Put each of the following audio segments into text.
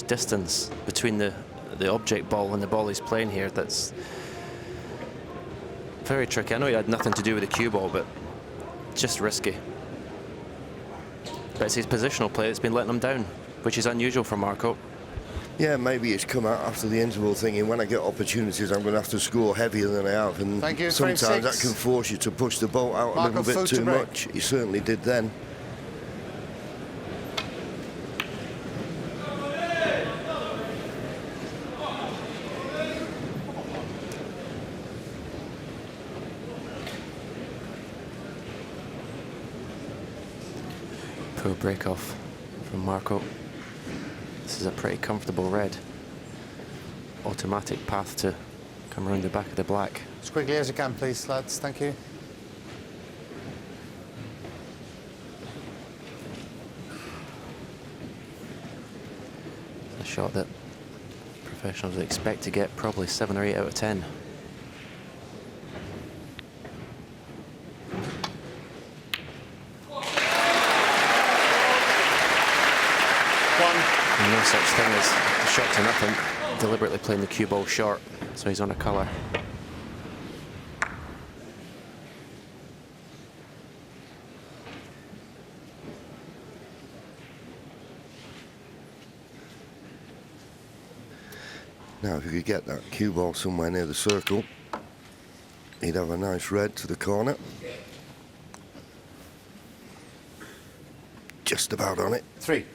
distance between the object ball and the ball he's playing here. That's very tricky. I know he had nothing to do with the cue ball, but just risky. But it's his positional play that's been letting him down, which is unusual for Marco. Yeah, maybe it's come out after the interval thinking, when I get opportunities, I'm going to have to score heavier than I have. And sometimes that can force you to push the ball out a little bit too much. He certainly did then. Poor break off from Marco. This is a pretty comfortable red. Automatic path to come around the back of the black. As quickly as you can, please, lads. Thank you. A shot that professionals would expect to get probably 7 or 8 out of 10. No such thing as a shot to nothing, deliberately playing the cue ball short, so he's on a colour. Now, if you could get that cue ball somewhere near the circle, he'd have a nice red to the corner. Just about on it. 3.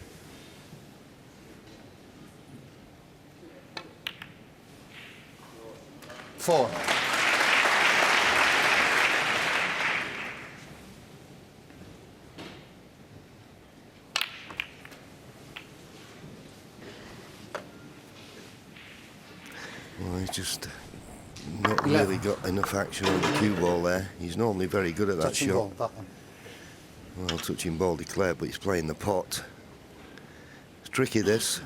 Four. Well, he's just not really got enough action on the cue ball there. He's normally very good at that Touching shot. ball, that one. Well, touching ball declared, but he's playing the pot. It's tricky, this.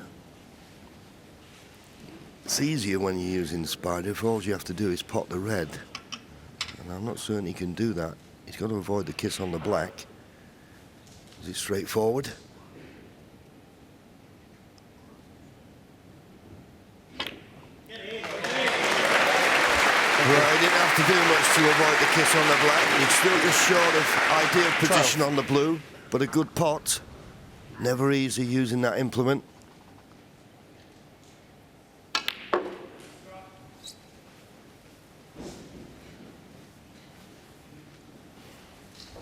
It's easier when you're using the spider if all you have to do is pot the red. And I'm not certain he can do that. He's got to avoid the kiss on the black. Is it straightforward? Well, he didn't have to do much to avoid the kiss on the black. He's still just short of ideal position on the blue, but a good pot. Never easy using that implement.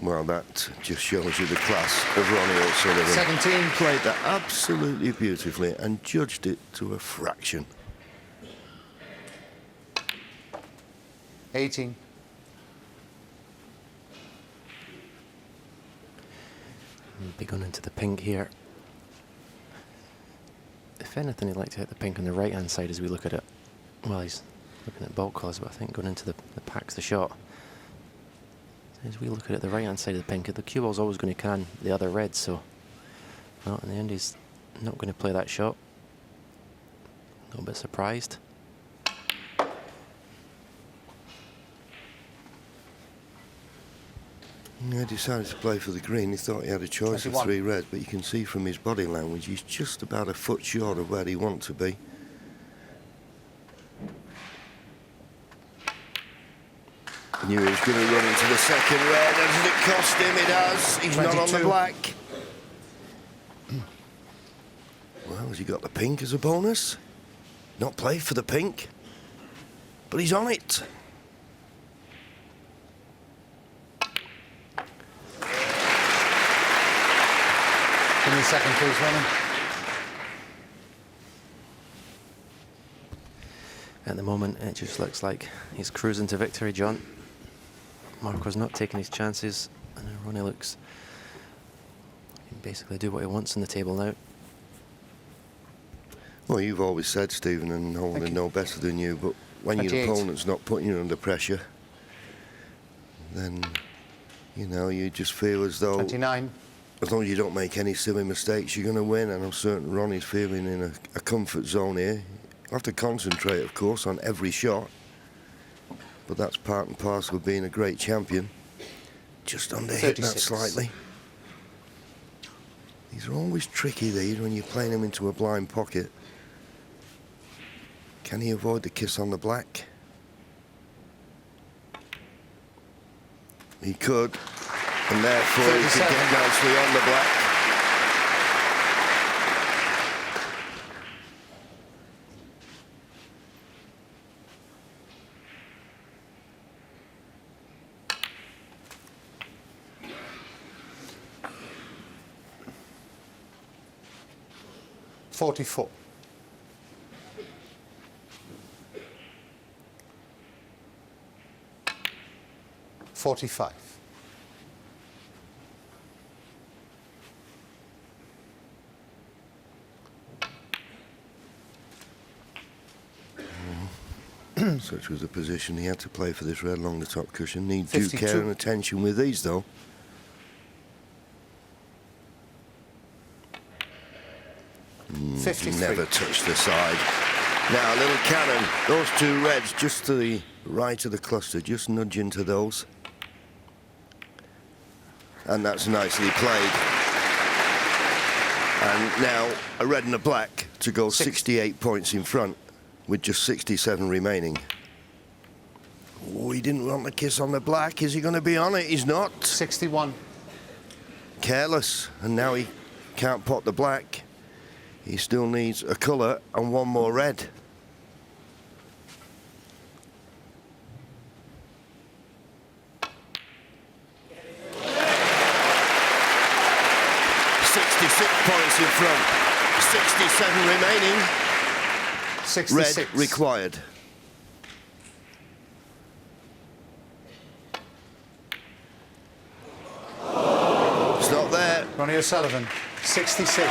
Well, that just shows you the class of Ronnie O'Sullivan. 17. Played that absolutely beautifully and judged it to a fraction. 18. Be going into the pink here. If anything, he'd like to hit the pink on the right-hand side as we look at it. Well, he's looking at ball cause, but I think going into the pack's the shot. As we look at it, the right-hand side of the pink, the cue ball's always going to can the other red, so well, in the end, he's not going to play that shot. A little bit surprised. Yeah, he decided to play for the green. He thought he had a choice 21. of 3 red, but you can see from his body language, he's just about a foot short of where he wants to be. Knew he was going to run into the second red. Does it cost him? It has. He's 22. not on the black. Well, has he got the pink as a bonus? Not played for the pink, but he's on it. Give me a second, please, Ronnie. At the moment, it just looks like he's cruising to victory, John. Marco's not taking his chances, and Ronnie looks... He can basically do what he wants on the table now. Well, you've always said, Stephen, and no one would know better than you, but when 28. your opponent's not putting you under pressure, then, you know, you just feel as though... 29. As long as you don't make any silly mistakes, you're going to win, and I'm certain Ronnie's feeling in a comfort zone here. You have to concentrate, of course, on every shot, but that's part and parcel of being a great champion. Just underhit that slightly. These are always tricky, these, when you're playing them into a blind pocket. Can he avoid the kiss on the black? He could, and therefore he could 37. get nicely on the black. $44. 45. Such was the position he had to play for this red along the top cushion. Need due 52. care and attention with these, though. $53. Never touched the side. Now, a little cannon. Those two reds just to the right of the cluster, just nudge into those. And that's nicely played. And now a red and a black to go 68 points in front with just 67 remaining. Oh, he didn't want the kiss on the black. Is he going to be on it? He's not. 61. Careless. And now he can't pot the black. He still needs a colour and one more red. Points in front, 67 remaining. 66. Red required. It's not there. Ronnie O'Sullivan, 66.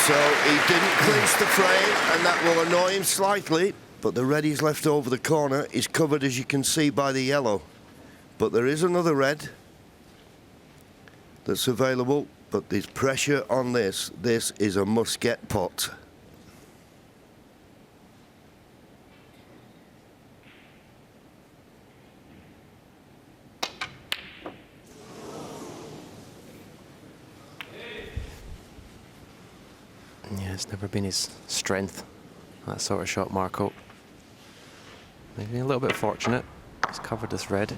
So he didn't clinch the frame, and that will annoy him slightly. But the red he's left over the corner is covered, as you can see, by the yellow. But there is another red that's available, but there's pressure on this. This is a must-get pot. Yeah, it's never been his strength, that sort of shot, Marco. Maybe a little bit fortunate. He's covered this red.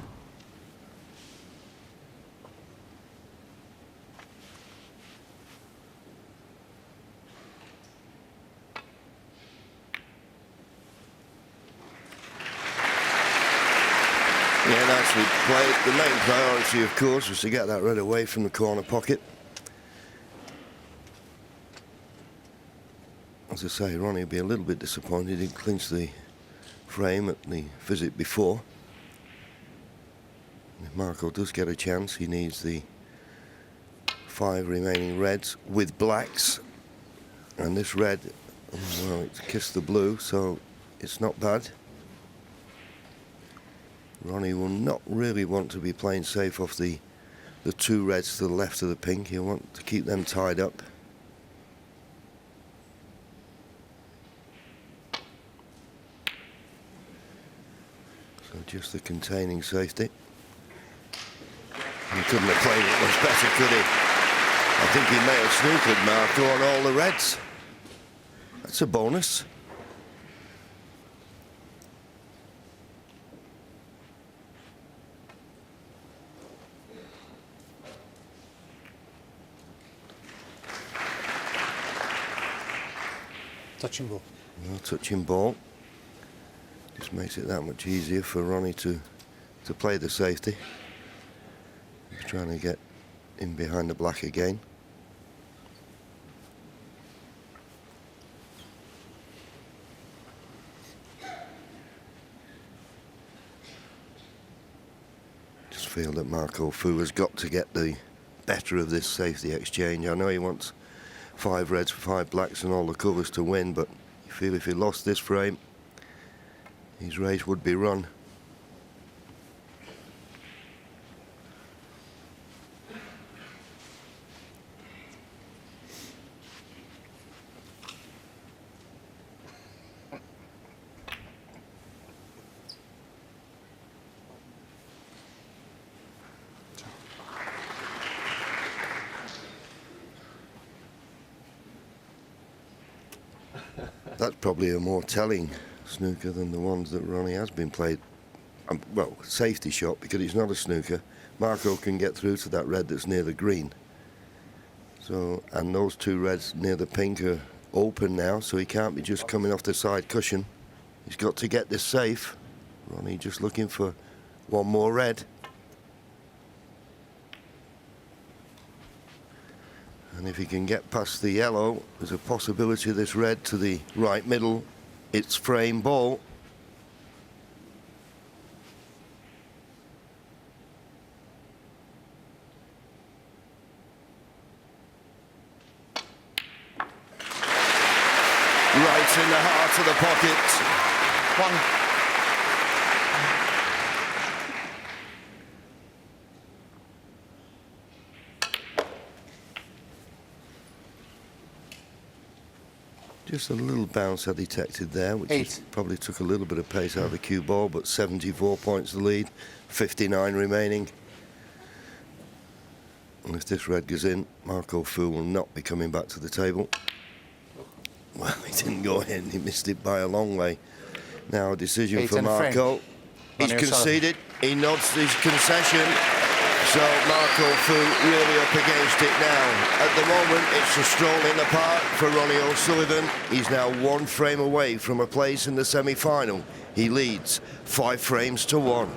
Yeah, nicely played. The main priority, of course, was to get that red away from the corner pocket. As I say, Ronnie would be a little bit disappointed he didn't clinch the frame at the visit before. If Marco does get a chance, he needs the 5 remaining reds with blacks. And this red, well, it's kissed the blue, so it's not bad. Ronnie will not really want to be playing safe off the 2 reds to the left of the pink. He'll want to keep them tied up. So just the containing safety. He couldn't have played it much better, could he? I think he may have snookered Marco on all the reds. That's a bonus. Touching ball. No touching ball. Just makes it that much easier for Ronnie to play the safety. He's trying to get in behind the black again. Just feel that Marco Fu has got to get the better of this safety exchange. I know he wants 5 reds for 5 blacks and all the colours to win, but you feel if he lost this frame, his race would be run. That's probably a more telling snooker than the ones that Ronnie has been played. Well, safety shot, because it's not a snooker. Marco can get through to that red that's near the green. So, and those two reds near the pink are open now, so he can't be just coming off the side cushion. He's got to get this safe. Ronnie just looking for one more red. And if he can get past the yellow, there's a possibility of this red to the right middle. It's frame ball. Right in the heart of the pocket. One. Just a little bounce I detected there, which probably took a little bit of pace out of the cue ball, but 74 points the lead, 59 remaining. And if this red goes in, Marco Fu will not be coming back to the table. Well, he didn't go in, he missed it by a long way. Now a decision for Marco. He's conceded, he nods his concession. So Marco Fu really up against it now. At the moment, it's a stroll in the park for Ronnie O'Sullivan. He's now 1 frame away from a place in the semi-final. He leads 5 frames to 1.